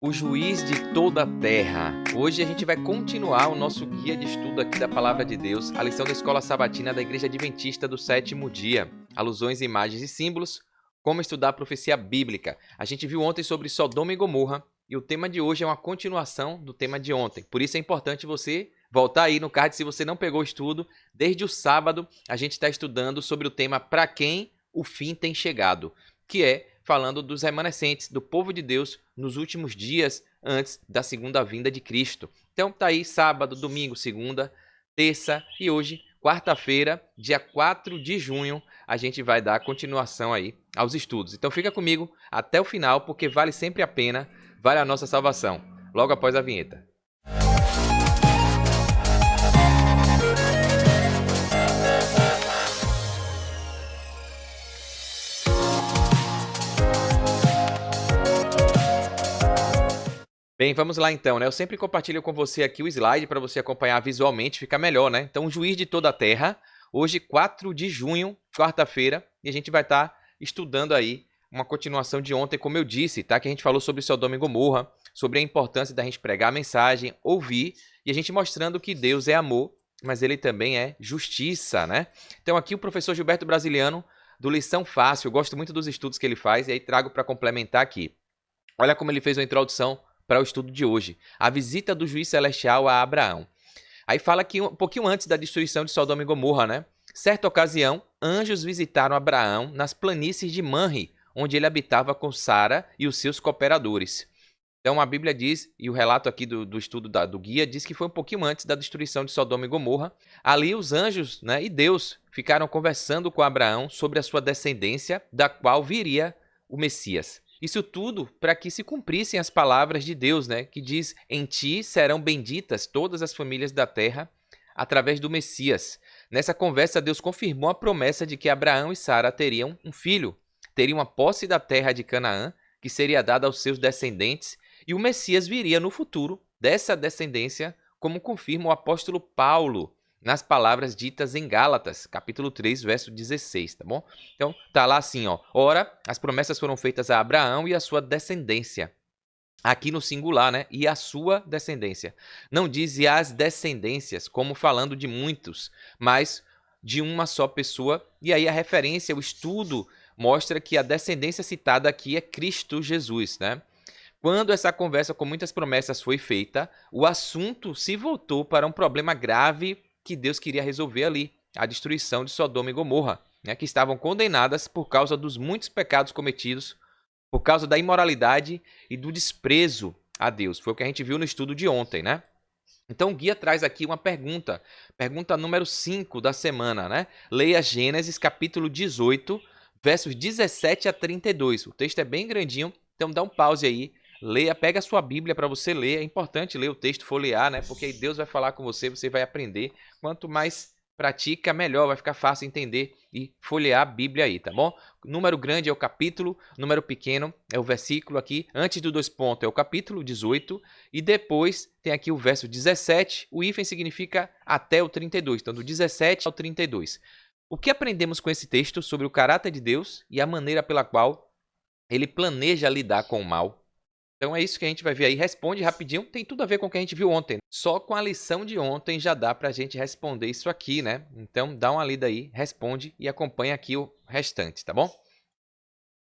O juiz de toda a terra. Hoje a gente vai continuar o nosso guia de estudo aqui da Palavra de Deus, a lição da Escola Sabatina da Igreja Adventista do Sétimo Dia. Alusões, imagens e símbolos, como estudar a profecia bíblica. A gente viu ontem sobre Sodoma e Gomorra e o tema de hoje é uma continuação do tema de ontem. Por isso é importante você voltar aí no card se você não pegou o estudo. Desde o sábado a gente está estudando sobre o tema Para quem o fim tem chegado, que é falando dos remanescentes, do povo de Deus nos últimos dias antes da segunda vinda de Cristo. Então tá aí sábado, domingo, segunda, terça e hoje, quarta-feira, dia 4 de junho, a gente vai dar continuação aí aos estudos. Então fica comigo até o final, porque vale sempre a pena, vale a nossa salvação. Logo após a vinheta. Bem, vamos lá então, né? Eu sempre compartilho com você aqui o slide para você acompanhar visualmente, fica melhor, né? Então, o juiz de toda a terra, hoje 4 de junho, quarta-feira, e a gente vai estar estudando aí uma continuação de ontem, como eu disse, tá? Que a gente falou sobre Sodoma e Gomorra, sobre a importância da gente pregar a mensagem, ouvir, e a gente mostrando que Deus é amor, mas ele também é justiça, né? Então, aqui o professor Gilberto Brasiliano, do Lição Fácil, eu gosto muito dos estudos que ele faz, e aí trago para complementar aqui. Olha como ele fez uma introdução para o estudo de hoje, a visita do juiz celestial a Abraão. Aí fala que um pouquinho antes da destruição de Sodoma e Gomorra, né? Certa ocasião, anjos visitaram Abraão nas planícies de Manre, onde ele habitava com Sara e os seus cooperadores. Então a Bíblia diz, e o relato aqui do estudo do guia, diz que foi um pouquinho antes da destruição de Sodoma e Gomorra. Ali os anjos, né, e Deus ficaram conversando com Abraão sobre a sua descendência, da qual viria o Messias. Isso tudo para que se cumprissem as palavras de Deus, né? Que diz, em ti serão benditas todas as famílias da terra através do Messias. Nessa conversa, Deus confirmou a promessa de que Abraão e Sara teriam um filho, teriam a posse da terra de Canaã, que seria dada aos seus descendentes, e o Messias viria no futuro dessa descendência, como confirma o apóstolo Paulo nas palavras ditas em Gálatas, capítulo 3, verso 16, tá bom? Então, tá lá assim, ó. Ora, as promessas foram feitas a Abraão e a sua descendência. Aqui no singular, né? E a sua descendência. Não diz e as descendências, como falando de muitos, mas de uma só pessoa. E aí a referência, o estudo, mostra que a descendência citada aqui é Cristo Jesus, né? Quando essa conversa com muitas promessas foi feita, o assunto se voltou para um problema grave que Deus queria resolver ali, a destruição de Sodoma e Gomorra, né, que estavam condenadas por causa dos muitos pecados cometidos, por causa da imoralidade e do desprezo a Deus. Foi o que a gente viu no estudo de ontem, né? Então o guia traz aqui uma pergunta número 5 da semana, né? Leia Gênesis capítulo 18, versos 17 a 32. O texto é bem grandinho, então dá um pause aí. Leia, pega a sua Bíblia para você ler. É importante ler o texto, folhear, né? Porque aí Deus vai falar com você, você vai aprender. Quanto mais pratica, melhor, vai ficar fácil entender e folhear a Bíblia aí, tá bom? Número grande é o capítulo, número pequeno é o versículo aqui. Antes do 2 pontos é o capítulo 18 e depois tem aqui o verso 17. O hífen significa até o 32, então do 17 ao 32. O que aprendemos com esse texto sobre o caráter de Deus e a maneira pela qual ele planeja lidar com o mal? Então é isso que a gente vai ver aí. Responde rapidinho. Tem tudo a ver com o que a gente viu ontem. Só com a lição de ontem já dá para a gente responder isso aqui, né? Então dá uma lida aí, responde e acompanha aqui o restante, tá bom?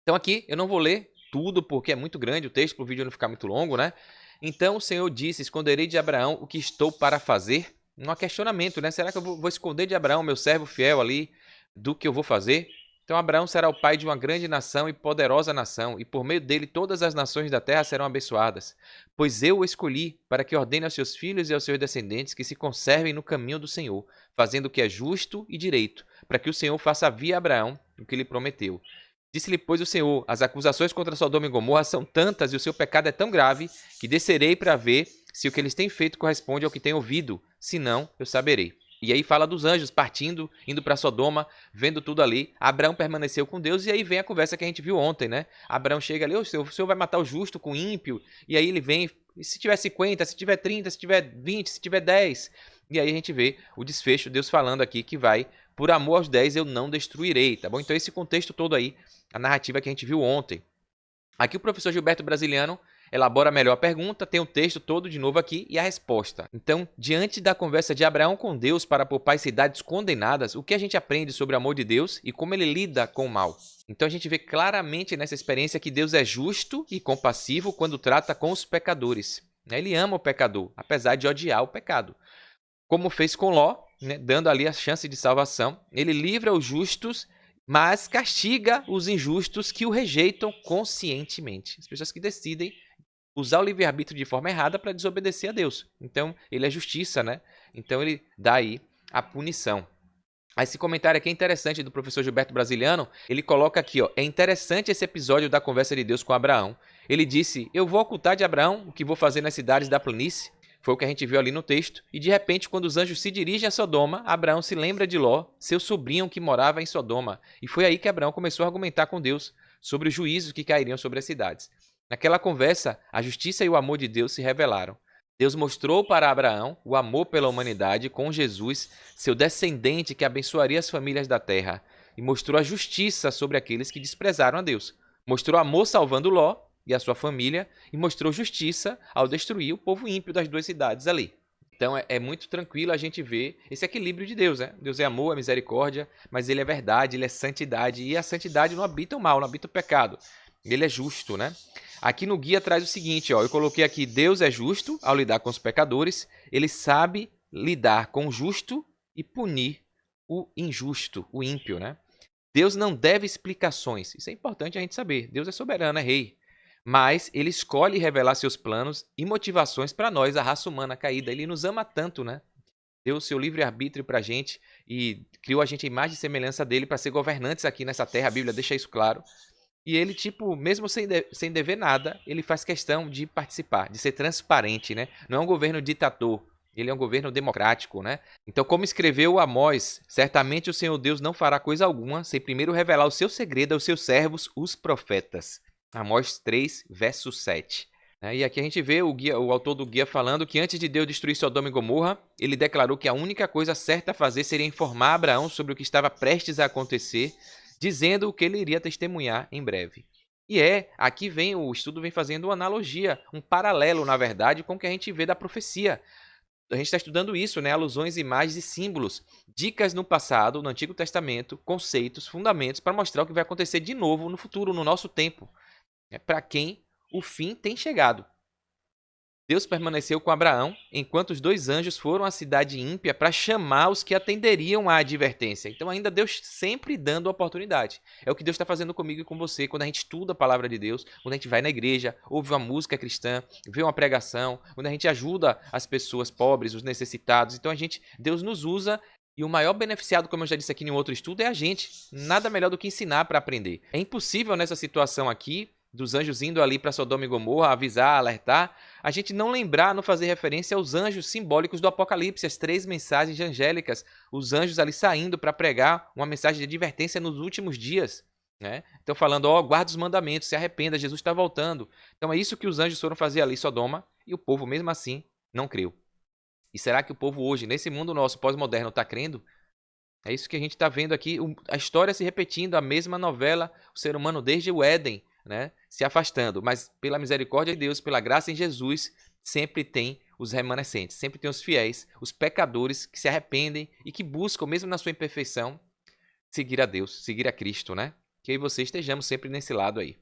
Então aqui eu não vou ler tudo porque é muito grande o texto para o vídeo não ficar muito longo, né? Então o Senhor disse, esconderei de Abraão o que estou para fazer? Não há questionamento, né? Será que eu vou esconder de Abraão, meu servo fiel ali, do que eu vou fazer? Então Abraão será o pai de uma grande nação e poderosa nação, e por meio dele todas as nações da terra serão abençoadas. Pois eu o escolhi para que ordene aos seus filhos e aos seus descendentes que se conservem no caminho do Senhor, fazendo o que é justo e direito, para que o Senhor faça vir a Abraão o que lhe prometeu. Disse-lhe, pois, o Senhor, as acusações contra Sodoma e Gomorra são tantas e o seu pecado é tão grave que descerei para ver se o que eles têm feito corresponde ao que têm ouvido, senão eu saberei. E aí fala dos anjos partindo, indo para Sodoma, vendo tudo ali. Abraão permaneceu com Deus e aí vem a conversa que a gente viu ontem, né? Abraão chega ali, o Senhor vai matar o justo com o ímpio. E aí ele vem, e se tiver 50, se tiver 30, se tiver 20, se tiver 10. E aí a gente vê o desfecho, Deus falando aqui que vai, por amor aos 10 eu não destruirei, tá bom? Então esse contexto todo aí, a narrativa que a gente viu ontem. Aqui o professor Gilberto Brasiliano, elabora melhor a pergunta, tem o texto todo de novo aqui e a resposta. Então, diante da conversa de Abraão com Deus para poupar cidades condenadas, o que a gente aprende sobre o amor de Deus e como ele lida com o mal? Então a gente vê claramente nessa experiência que Deus é justo e compassivo quando trata com os pecadores. Ele ama o pecador, apesar de odiar o pecado. Como fez com Ló, né, dando ali a chance de salvação, ele livra os justos, mas castiga os injustos que o rejeitam conscientemente. As pessoas que decidem usar o livre-arbítrio de forma errada para desobedecer a Deus. Então, ele é justiça, né? Então, ele dá aí a punição. Esse comentário aqui é interessante do professor Gilberto Brasiliano. Ele coloca aqui, ó, é interessante esse episódio da conversa de Deus com Abraão. Ele disse, eu vou ocultar de Abraão o que vou fazer nas cidades da planície. Foi o que a gente viu ali no texto. E de repente, quando os anjos se dirigem a Sodoma, Abraão se lembra de Ló, seu sobrinho que morava em Sodoma. E foi aí que Abraão começou a argumentar com Deus sobre os juízos que cairiam sobre as cidades. Naquela conversa, a justiça e o amor de Deus se revelaram. Deus mostrou para Abraão o amor pela humanidade com Jesus, seu descendente que abençoaria as famílias da terra. E mostrou a justiça sobre aqueles que desprezaram a Deus. Mostrou amor salvando Ló e a sua família, e mostrou justiça ao destruir o povo ímpio das duas cidades ali. Então é muito tranquilo a gente ver esse equilíbrio de Deus, né? Deus é amor, é misericórdia, mas ele é verdade, ele é santidade, e a santidade não habita o mal, não habita o pecado. Ele é justo, né? Aqui no guia traz o seguinte, ó, eu coloquei aqui, Deus é justo ao lidar com os pecadores, ele sabe lidar com o justo e punir o injusto, o ímpio, né? Deus não deve explicações, isso é importante a gente saber, Deus é soberano, é rei. Mas ele escolhe revelar seus planos e motivações para nós, a raça humana caída. Ele nos ama tanto, né? Deu o seu livre-arbítrio para a gente e criou a gente a imagem e semelhança dele para ser governantes aqui nessa terra. A Bíblia deixa isso claro. E ele, tipo, mesmo sem dever nada, ele faz questão de participar, de ser transparente, né? Não é um governo ditador, ele é um governo democrático, né? Então, como escreveu Amós, certamente o Senhor Deus não fará coisa alguma sem primeiro revelar o seu segredo aos seus servos, os profetas. Amós 3, verso 7. E aqui a gente vê o autor do guia falando que antes de Deus destruir Sodoma e Gomorra, ele declarou que a única coisa certa a fazer seria informar Abraão sobre o que estava prestes a acontecer, dizendo o que ele iria testemunhar em breve. E aqui o estudo vem fazendo uma analogia, um paralelo, na verdade, com o que a gente vê da profecia. A gente está estudando isso, né? Alusões, imagens e símbolos, dicas no passado, no Antigo Testamento, conceitos, fundamentos para mostrar o que vai acontecer de novo no futuro, no nosso tempo. Para quem o fim tem chegado. Deus permaneceu com Abraão enquanto os dois anjos foram à cidade ímpia para chamar os que atenderiam à advertência. Então ainda Deus sempre dando oportunidade. É o que Deus está fazendo comigo e com você quando a gente estuda a palavra de Deus, quando a gente vai na igreja, ouve uma música cristã, vê uma pregação, quando a gente ajuda as pessoas pobres, os necessitados. Então Deus nos usa e o maior beneficiado, como eu já disse aqui em um outro estudo, é a gente. Nada melhor do que ensinar para aprender. É impossível nessa situação aqui dos anjos indo ali para Sodoma e Gomorra, avisar, alertar, a gente não lembrar, não fazer referência aos anjos simbólicos do Apocalipse, as 3 mensagens angélicas, os anjos ali saindo para pregar uma mensagem de advertência nos últimos dias, né? Então falando, guarda os mandamentos, se arrependa, Jesus está voltando. Então é isso que os anjos foram fazer ali em Sodoma, e o povo mesmo assim não creu. E será que o povo hoje, nesse mundo nosso pós-moderno, está crendo? É isso que a gente está vendo aqui, a história se repetindo, a mesma novela, o ser humano desde o Éden, né, se afastando, mas pela misericórdia de Deus, pela graça em Jesus, sempre tem os remanescentes, sempre tem os fiéis, os pecadores que se arrependem e que buscam, mesmo na sua imperfeição, seguir a Deus, seguir a Cristo, né? Que eu e você estejamos sempre nesse lado aí.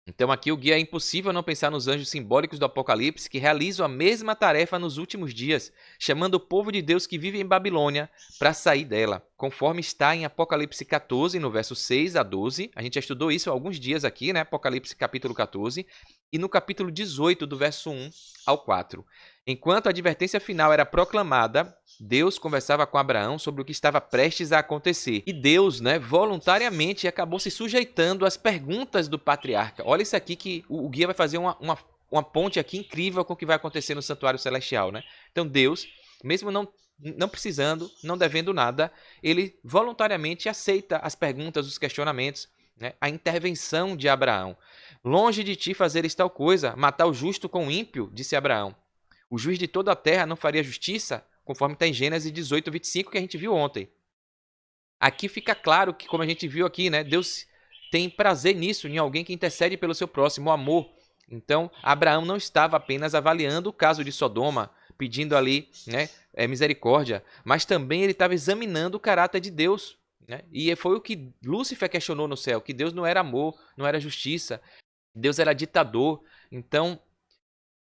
Então aqui o guia é impossível não pensar nos anjos simbólicos do Apocalipse que realizam a mesma tarefa nos últimos dias, chamando o povo de Deus que vive em Babilônia para sair dela, conforme está em Apocalipse 14, no verso 6 a 12. A gente já estudou isso há alguns dias aqui, né? Apocalipse capítulo 14, e no capítulo 18, do verso 1 ao 4. Enquanto a advertência final era proclamada, Deus conversava com Abraão sobre o que estava prestes a acontecer. E Deus, né, voluntariamente acabou se sujeitando às perguntas do patriarca. Olha isso aqui que o guia vai fazer uma ponte aqui incrível com o que vai acontecer no santuário celestial, né? Então Deus, mesmo não precisando, não devendo nada, ele voluntariamente aceita as perguntas, os questionamentos, né? A intervenção de Abraão. Longe de ti fazeres tal coisa, matar o justo com o ímpio, disse Abraão. O juiz de toda a terra não faria justiça, conforme está em Gênesis 18, 25, que a gente viu ontem. Aqui fica claro que, como a gente viu aqui, né, Deus tem prazer nisso, em alguém que intercede pelo seu próximo, o amor. Então, Abraão não estava apenas avaliando o caso de Sodoma, pedindo ali, né, misericórdia, mas também ele estava examinando o caráter de Deus, né? E foi o que Lúcifer questionou no céu, que Deus não era amor, não era justiça, Deus era ditador. Então,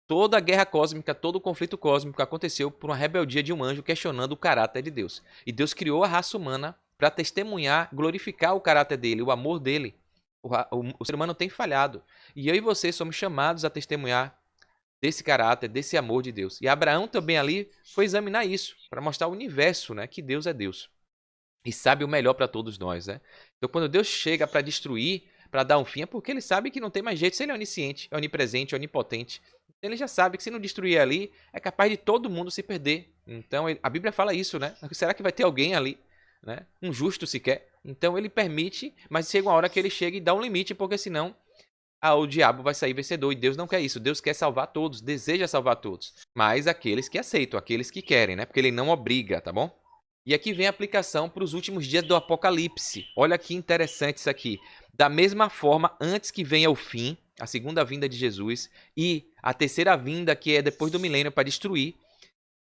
toda a guerra cósmica, todo o conflito cósmico aconteceu por uma rebeldia de um anjo questionando o caráter de Deus. E Deus criou a raça humana para testemunhar, glorificar o caráter dele, o amor dele. O ser humano tem falhado. E eu e você somos chamados a testemunhar desse caráter, desse amor de Deus. E Abraão também ali foi examinar isso, para mostrar ao universo, né, que Deus é Deus. E sabe o melhor para todos nós, né? Então quando Deus chega para destruir, para dar um fim, é porque ele sabe que não tem mais jeito, se ele é onisciente, é onipresente, onipotente. Ele já sabe que se não destruir ali, é capaz de todo mundo se perder. Então a Bíblia fala isso, né? Será que vai ter alguém ali, né? Um justo sequer? Então ele permite, mas chega uma hora que ele chega e dá um limite, porque senão o diabo vai sair vencedor. E Deus não quer isso. Deus quer salvar todos, deseja salvar todos. Mas aqueles que aceitam, aqueles que querem, né? Porque ele não obriga, tá bom? E aqui vem a aplicação para os últimos dias do Apocalipse. Olha que interessante isso aqui. Da mesma forma, antes que venha o fim, a segunda vinda de Jesus, e a terceira vinda, que é depois do milênio, para destruir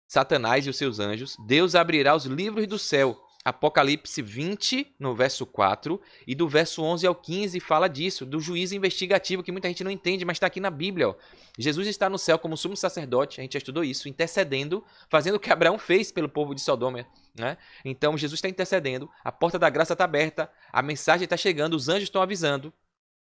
Satanás e os seus anjos, Deus abrirá os livros do céu. Apocalipse 20, no verso 4, e do verso 11 ao 15 fala disso, do juízo investigativo, que muita gente não entende, mas está aqui na Bíblia. Ó. Jesus está no céu como sumo sacerdote, a gente já estudou isso, intercedendo, fazendo o que Abraão fez pelo povo de Sodoma. Né? Então Jesus está intercedendo, a porta da graça está aberta, a mensagem está chegando, os anjos estão avisando,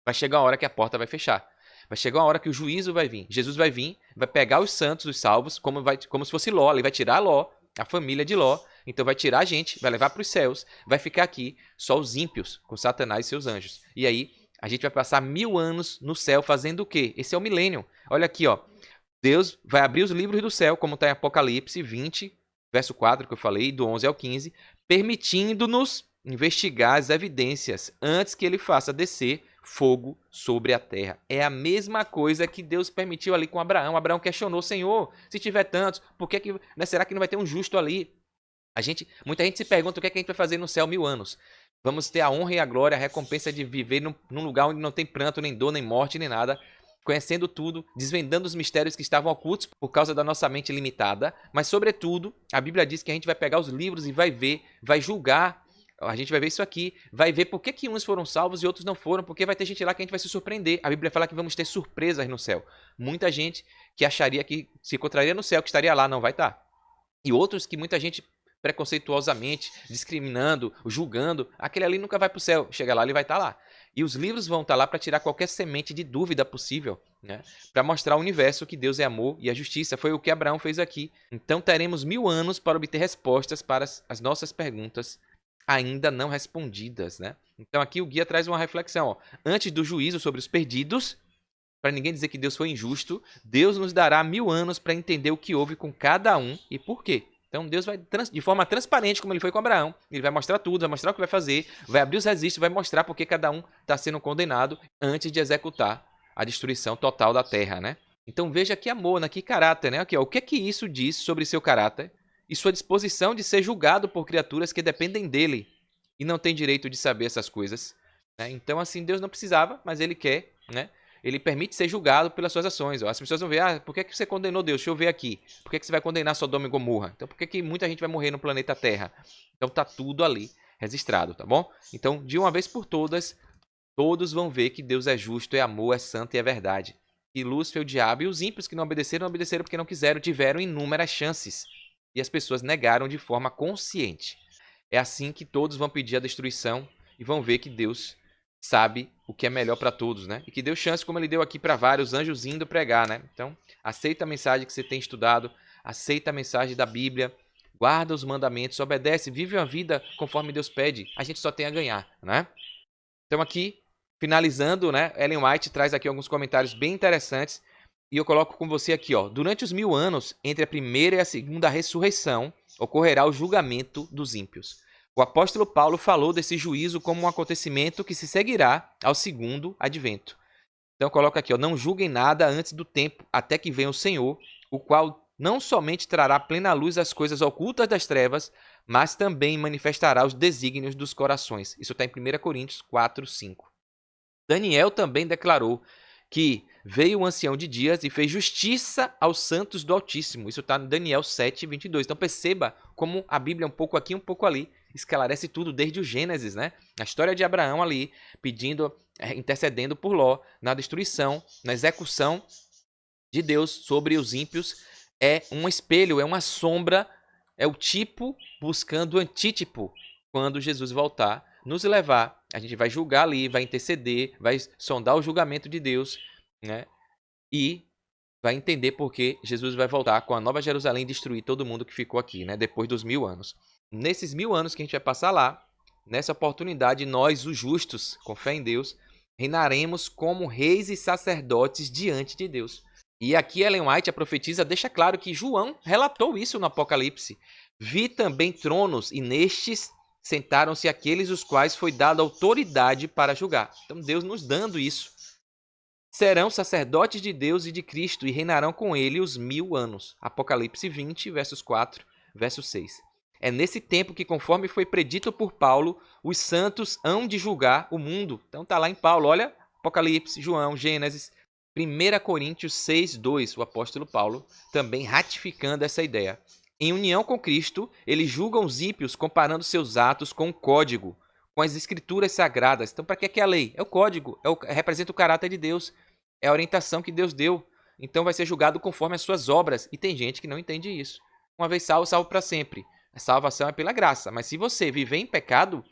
vai chegar uma hora que a porta vai fechar. Vai chegar uma hora que o juízo vai vir. Jesus vai vir, vai pegar os santos, os salvos, como se fosse Ló. Ele vai tirar Ló, a família de Ló. Então vai tirar a gente, vai levar para os céus. Vai ficar aqui só os ímpios, com Satanás e seus anjos. E aí a gente vai passar 1000 anos no céu fazendo o quê? Esse é o milênio. Olha aqui, ó. Deus vai abrir os livros do céu, como está em Apocalipse 20, verso 4, que eu falei, do 11 ao 15, permitindo-nos investigar as evidências antes que ele faça descer fogo sobre a terra. É a mesma coisa que Deus permitiu ali com Abraão. Abraão questionou, Senhor, se tiver tantos, por que né, será que não vai ter um justo ali? Muita gente se pergunta o que é que a gente vai fazer no céu 1000 anos. Vamos ter a honra e a glória, a recompensa de viver num lugar onde não tem pranto, nem dor, nem morte, nem nada, conhecendo tudo, desvendando os mistérios que estavam ocultos por causa da nossa mente limitada, mas sobretudo, a Bíblia diz que a gente vai pegar os livros e vai ver, vai julgar. A gente vai ver isso aqui, vai ver por que uns foram salvos e outros não foram, porque vai ter gente lá que a gente vai se surpreender. A Bíblia fala que vamos ter surpresas no céu. Muita gente que acharia que se encontraria no céu, que estaria lá, não vai estar. E outros que muita gente preconceituosamente, discriminando, julgando, aquele ali nunca vai para o céu. Chega lá, ele vai estar lá. E os livros vão estar lá para tirar qualquer semente de dúvida possível, né? Para mostrar ao universo que Deus é amor e a justiça. Foi o que Abraão fez aqui. Então teremos 1000 anos para obter respostas para as nossas perguntas ainda não respondidas, né? Então aqui o guia traz uma reflexão. Ó. Antes do juízo sobre os perdidos, para ninguém dizer que Deus foi injusto, Deus nos dará 1000 anos para entender o que houve com cada um e por quê. Então Deus vai, de forma transparente, como ele foi com Abraão, ele vai mostrar tudo, vai mostrar o que vai fazer, vai abrir os registros, vai mostrar porque cada um está sendo condenado antes de executar a destruição total da terra, né? Então veja que amor, né? Que caráter, né? Aqui, ó, o que é que isso diz sobre seu caráter e sua disposição de ser julgado por criaturas que dependem dele e não tem direito de saber essas coisas, né? Então assim, Deus não precisava, mas ele quer, né? Ele permite ser julgado pelas suas ações. As pessoas vão ver, por que você condenou Deus? Deixa eu ver aqui. Por que você vai condenar Sodoma e Gomorra? Então, por que muita gente vai morrer no planeta Terra? Então, tá tudo ali registrado, tá bom? Então, de uma vez por todas, todos vão ver que Deus é justo, é amor, é santo e é verdade. E Lúcifer, o diabo e os ímpios que não obedeceram porque não quiseram, tiveram inúmeras chances. E as pessoas negaram de forma consciente. É assim que todos vão pedir a destruição e vão ver que Deus sabe o que é melhor para todos, né? E que deu chance, como ele deu aqui para vários anjos indo pregar, né? Então, aceita a mensagem que você tem estudado, aceita a mensagem da Bíblia, guarda os mandamentos, obedece, vive uma vida conforme Deus pede. A gente só tem a ganhar, né? Então aqui, finalizando, né? Ellen White traz aqui alguns comentários bem interessantes e eu coloco com você aqui, ó. Durante os 1000 anos, entre a primeira e a segunda ressurreição, ocorrerá o julgamento dos ímpios. O apóstolo Paulo falou desse juízo como um acontecimento que se seguirá ao segundo advento. Então coloca aqui, ó, não julguem nada antes do tempo, até que venha o Senhor, o qual não somente trará plena luz às coisas ocultas das trevas, mas também manifestará os desígnios dos corações. Isso está em 1 Coríntios 4, 5. Daniel também declarou que Veio o ancião de dias e fez justiça aos santos do Altíssimo. Isso está em Daniel 7:22. Então perceba como a Bíblia é um pouco aqui, um pouco ali. Esclarece tudo desde o Gênesis, né? A história de Abraão ali, pedindo, intercedendo por Ló, na destruição, na execução de Deus sobre os ímpios. É um espelho, é uma sombra, é o tipo buscando o antítipo. Quando Jesus voltar, nos levar, a gente vai julgar ali, vai interceder, vai sondar o julgamento de Deus, né? E vai entender por que Jesus vai voltar com a Nova Jerusalém e destruir todo mundo que ficou aqui, né? Depois dos 1000 anos. Nesses 1000 anos que a gente vai passar lá, nessa oportunidade, nós, os justos, com fé em Deus, reinaremos como reis e sacerdotes diante de Deus. E aqui Ellen White, a profetisa, deixa claro que João relatou isso no Apocalipse. Vi também tronos, e nestes sentaram-se aqueles os quais foi dada autoridade para julgar. Então Deus nos dando isso. Serão sacerdotes de Deus e de Cristo, e reinarão com ele os 1000 anos. Apocalipse 20, versos 4, verso 6. É nesse tempo que, conforme foi predito por Paulo, os santos hão de julgar o mundo. Então está lá em Paulo, olha, Apocalipse, João, Gênesis, 1 Coríntios 6, 2, o apóstolo Paulo, também ratificando essa ideia. Em união com Cristo, eles julgam os ímpios comparando seus atos com o código, com as escrituras sagradas. Então, para que é a lei? É o código, representa o caráter de Deus, é a orientação que Deus deu. Então, vai ser julgado conforme as suas obras. E tem gente que não entende isso. Uma vez salvo, salvo para sempre. A salvação é pela graça, mas se você viver em pecado,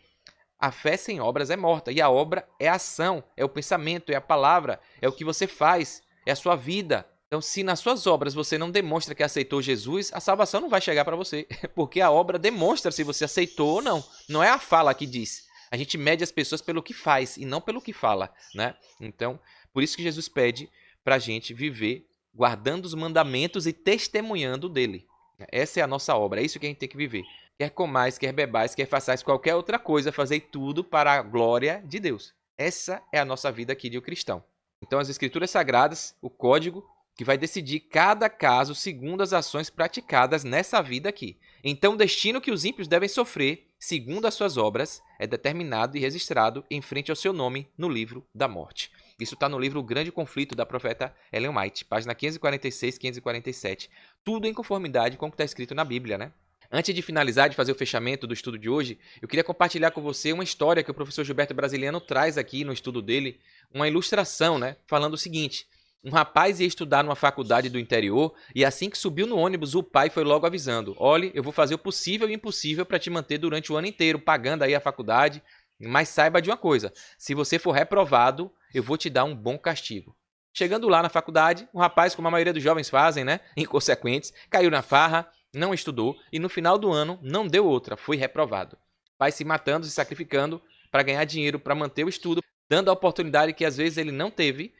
a fé sem obras é morta. E a obra é a ação, é o pensamento, é a palavra, é o que você faz, é a sua vida. Então, se nas suas obras você não demonstra que aceitou Jesus, a salvação não vai chegar para você, porque a obra demonstra se você aceitou ou não. Não é a fala que diz. A gente mede as pessoas pelo que faz e não pelo que fala, né? Então, por isso que Jesus pede para a gente viver guardando os mandamentos e testemunhando dele. Essa é a nossa obra, é isso que a gente tem que viver. Quer comais, quer bebais, quer façais qualquer outra coisa, fazer tudo para a glória de Deus. Essa é a nossa vida aqui de um cristão. Então, as Escrituras Sagradas, o código, que vai decidir cada caso segundo as ações praticadas nessa vida aqui. Então, o destino que os ímpios devem sofrer, segundo as suas obras, é determinado e registrado em frente ao seu nome no livro da morte. Isso está no livro O Grande Conflito, da profeta Ellen White, página 546 e 547. Tudo em conformidade com o que está escrito na Bíblia, né? Antes de finalizar, de fazer o fechamento do estudo de hoje, eu queria compartilhar com você uma história que o professor Gilberto Brasiliano traz aqui no estudo dele, uma ilustração, né? Falando o seguinte: um rapaz ia estudar numa faculdade do interior e assim que subiu no ônibus, o pai foi logo avisando: olhe, eu vou fazer o possível e o impossível para te manter durante o ano inteiro, pagando aí a faculdade, mas saiba de uma coisa, se você for reprovado, eu vou te dar um bom castigo. Chegando lá na faculdade, o rapaz, como a maioria dos jovens fazem, né? Inconsequentes, caiu na farra, não estudou e no final do ano não deu outra, foi reprovado. Pai se matando, se sacrificando para ganhar dinheiro, para manter o estudo, dando a oportunidade que às vezes ele não teve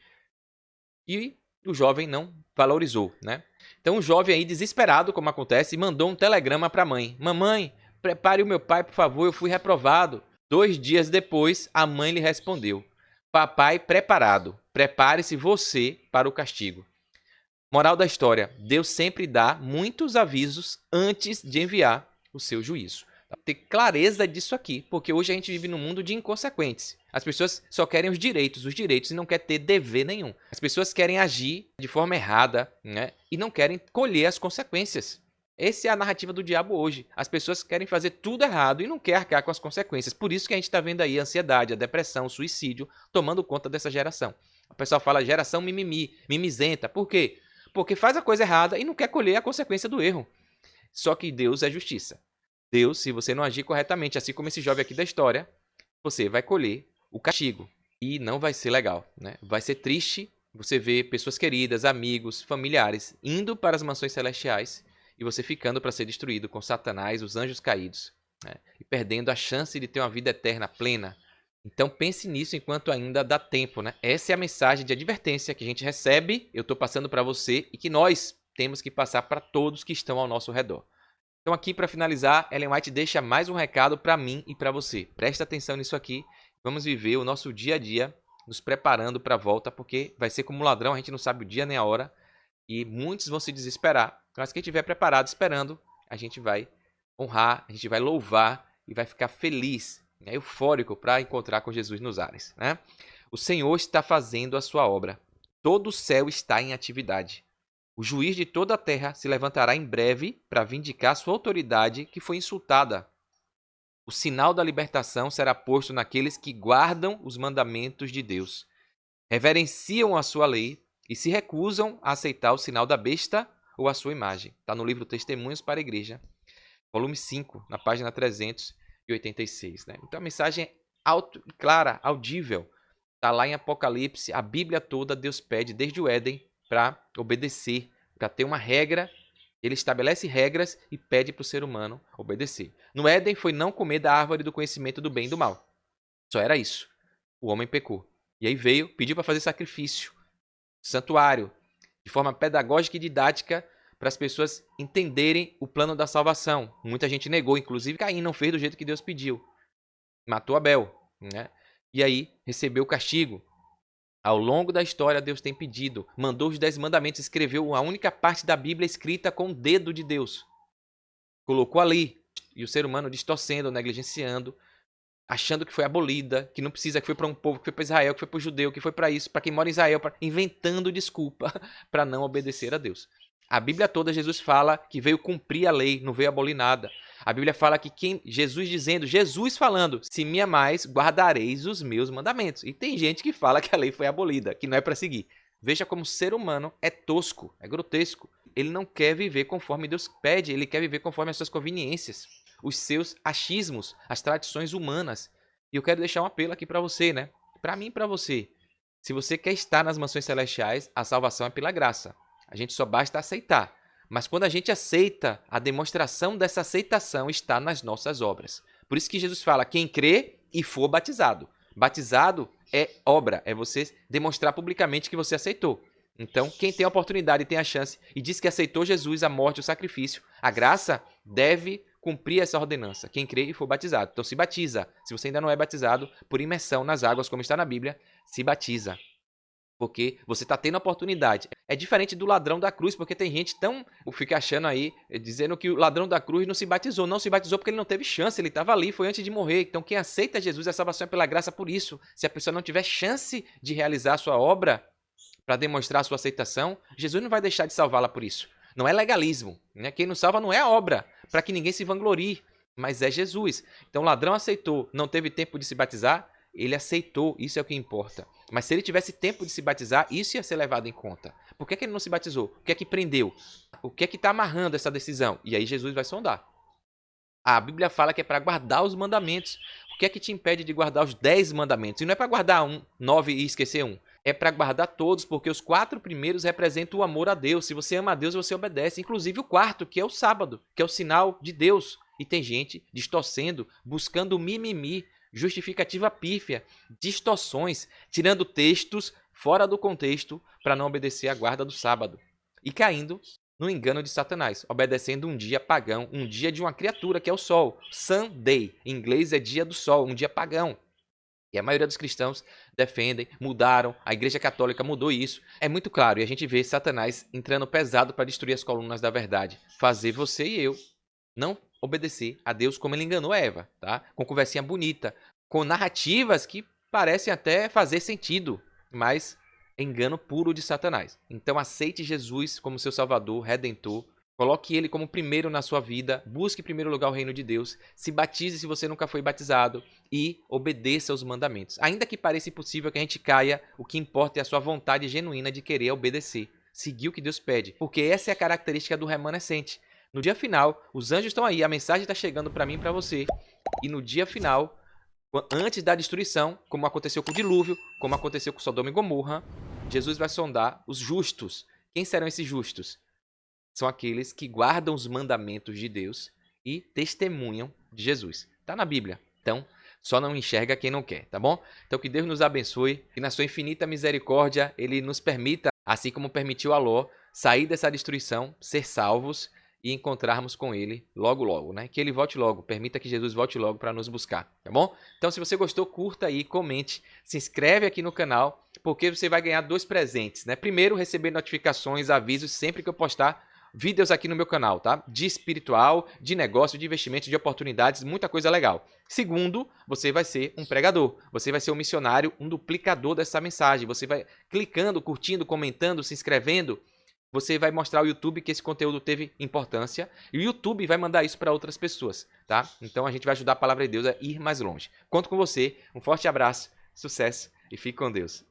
e o jovem não valorizou, né? Então o jovem aí desesperado, como acontece, mandou um telegrama para a mãe: mamãe, prepare o meu pai, por favor, eu fui reprovado. 2 dias depois, a mãe lhe respondeu: papai preparado, prepare-se você para o castigo. Moral da história: Deus sempre dá muitos avisos antes de enviar o seu juízo. Ter clareza disso aqui, porque hoje a gente vive num mundo de inconsequentes. As pessoas só querem os direitos e não querem ter dever nenhum. As pessoas querem agir de forma errada, né? E não querem colher as consequências. Essa é a narrativa do diabo hoje. As pessoas querem fazer tudo errado e não querem arcar com as consequências. Por isso que a gente está vendo aí a ansiedade, a depressão, o suicídio tomando conta dessa geração. O pessoal fala geração mimimi, mimizenta. Por quê? Porque faz a coisa errada e não quer colher a consequência do erro. Só que Deus é justiça. Deus, se você não agir corretamente, assim como esse jovem aqui da história, você vai colher o castigo. E não vai ser legal, né? Vai ser triste você ver pessoas queridas, amigos, familiares indo para as mansões celestiais e você ficando para ser destruído com Satanás, os anjos caídos, né? E perdendo a chance de ter uma vida eterna plena. Então pense nisso enquanto ainda dá tempo, né? Essa é a mensagem de advertência que a gente recebe, eu estou passando para você e que nós temos que passar para todos que estão ao nosso redor. Então aqui para finalizar, Ellen White deixa mais um recado para mim e para você. Presta atenção nisso aqui, vamos viver o nosso dia a dia, nos preparando para a volta, porque vai ser como um ladrão, a gente não sabe o dia nem a hora e muitos vão se desesperar. Mas quem estiver preparado, esperando, a gente vai honrar, a gente vai louvar e vai ficar feliz, eufórico para encontrar com Jesus nos ares, né? O Senhor está fazendo a sua obra. todo o céu está em atividade. O juiz de toda a terra se levantará em breve para vindicar sua autoridade que foi insultada. O sinal da libertação será posto naqueles que guardam os mandamentos de Deus, reverenciam a sua lei e se recusam a aceitar o sinal da besta ou a sua imagem. Está no livro Testemunhos para a Igreja, volume 5, na página 386. Né? Então a mensagem é clara, audível. Está lá em Apocalipse, a Bíblia toda, Deus pede desde o Éden para obedecer, para ter uma regra. Ele estabelece regras e pede para o ser humano obedecer. No Éden foi não comer da árvore do conhecimento do bem e do mal. Só era isso. O homem pecou. E aí veio, pediu para fazer sacrifício, santuário, de forma pedagógica e didática, para as pessoas entenderem o plano da salvação. Muita gente negou, inclusive Caim não fez do jeito que Deus pediu. Matou Abel, né? E aí recebeu o castigo. Ao longo da história, Deus tem pedido, mandou os 10 mandamentos, escreveu a única parte da Bíblia escrita com o dedo de Deus. Colocou ali, e o ser humano distorcendo, negligenciando, achando que foi abolida, que não precisa, que foi para um povo, que foi para Israel, que foi para o judeu, que foi para isso, para quem mora em Israel, inventando desculpa para não obedecer a Deus. A Bíblia toda, Jesus fala que veio cumprir a lei, não veio abolir nada. A Bíblia fala que Jesus falando, se me amais, guardareis os meus mandamentos. E tem gente que fala que a lei foi abolida, que não é para seguir. Veja como o ser humano é tosco, é grotesco. Ele não quer viver conforme Deus pede, ele quer viver conforme as suas conveniências, os seus achismos, as tradições humanas. E eu quero deixar um apelo aqui para você, né? Para mim e para você. Se você quer estar nas mansões celestiais, a salvação é pela graça. A gente só basta aceitar. Mas quando a gente aceita, a demonstração dessa aceitação está nas nossas obras. Por isso que Jesus fala, quem crê e for batizado. Batizado é obra, é você demonstrar publicamente que você aceitou. Então, quem tem a oportunidade e tem a chance e diz que aceitou Jesus, a morte, o sacrifício, a graça, deve cumprir essa ordenança. Quem crê e for batizado. Então se batiza. Se você ainda não é batizado, por imersão nas águas, como está na Bíblia, se batiza. Porque você está tendo a oportunidade. É diferente do ladrão da cruz, porque tem gente tão... fica achando aí, dizendo que o ladrão da cruz não se batizou. Não se batizou porque ele não teve chance, ele estava ali, foi antes de morrer. Então quem aceita Jesus, a salvação é pela graça por isso. Se a pessoa não tiver chance de realizar a sua obra para demonstrar a sua aceitação, Jesus não vai deixar de salvá-la por isso. Não é legalismo. Né? Quem não salva não é a obra, para que ninguém se vanglorie, mas é Jesus. Então o ladrão aceitou, não teve tempo de se batizar, ele aceitou, isso é o que importa. Mas se ele tivesse tempo de se batizar, isso ia ser levado em conta. Por que ele não se batizou? O que é que prendeu? O que é que está amarrando essa decisão? E aí Jesus vai sondar. A Bíblia fala que é para guardar os mandamentos. O que é que te impede de guardar os 10 mandamentos? E não é para guardar 9 e esquecer um. É para guardar todos, porque os 4 primeiros representam o amor a Deus. Se você ama a Deus, você obedece. Inclusive o 4º, que é o sábado, que é o sinal de Deus. E tem gente distorcendo, buscando mimimi, justificativa pífia, distorções, tirando textos fora do contexto para não obedecer à guarda do sábado. E caindo no engano de Satanás, obedecendo um dia pagão, um dia de uma criatura que é o sol. Sunday, em inglês é dia do sol, um dia pagão. E a maioria dos cristãos defendem, mudaram, a Igreja Católica mudou isso. É muito claro, e a gente vê Satanás entrando pesado para destruir as colunas da verdade. Fazer você e eu não obedecer a Deus como ele enganou Eva, tá? Com conversinha bonita, com narrativas que parecem até fazer sentido, mas é engano puro de Satanás. Então aceite Jesus como seu Salvador, Redentor, coloque ele como primeiro na sua vida, busque em primeiro lugar o reino de Deus, se batize se você nunca foi batizado e obedeça aos mandamentos. Ainda que pareça impossível que a gente caia, o que importa é a sua vontade genuína de querer obedecer, seguir o que Deus pede, porque essa é a característica do remanescente. No dia final, os anjos estão aí, a mensagem está chegando para mim e para você. E no dia final, antes da destruição, como aconteceu com o dilúvio, como aconteceu com Sodoma e Gomorra, Jesus vai sondar os justos. Quem serão esses justos? São aqueles que guardam os mandamentos de Deus e testemunham de Jesus. Está na Bíblia. Então, só não enxerga quem não quer, tá bom? Então, que Deus nos abençoe, que na sua infinita misericórdia, Ele nos permita, assim como permitiu a Ló, sair dessa destruição, ser salvos e encontrarmos com ele logo logo, né? Que ele volte logo, permita que Jesus volte logo para nos buscar, tá bom? Então se você gostou, curta aí, comente, se inscreve aqui no canal, porque você vai ganhar 2 presentes, né? Primeiro, receber notificações, avisos sempre que eu postar vídeos aqui no meu canal, tá? De espiritual, de negócio, de investimento, de oportunidades, muita coisa legal. Segundo, você vai ser um pregador, você vai ser um missionário, um duplicador dessa mensagem. Você vai clicando, curtindo, comentando, se inscrevendo, você vai mostrar ao YouTube que esse conteúdo teve importância e o YouTube vai mandar isso para outras pessoas, tá? Então a gente vai ajudar a palavra de Deus a ir mais longe. Conto com você, um forte abraço, sucesso e fique com Deus.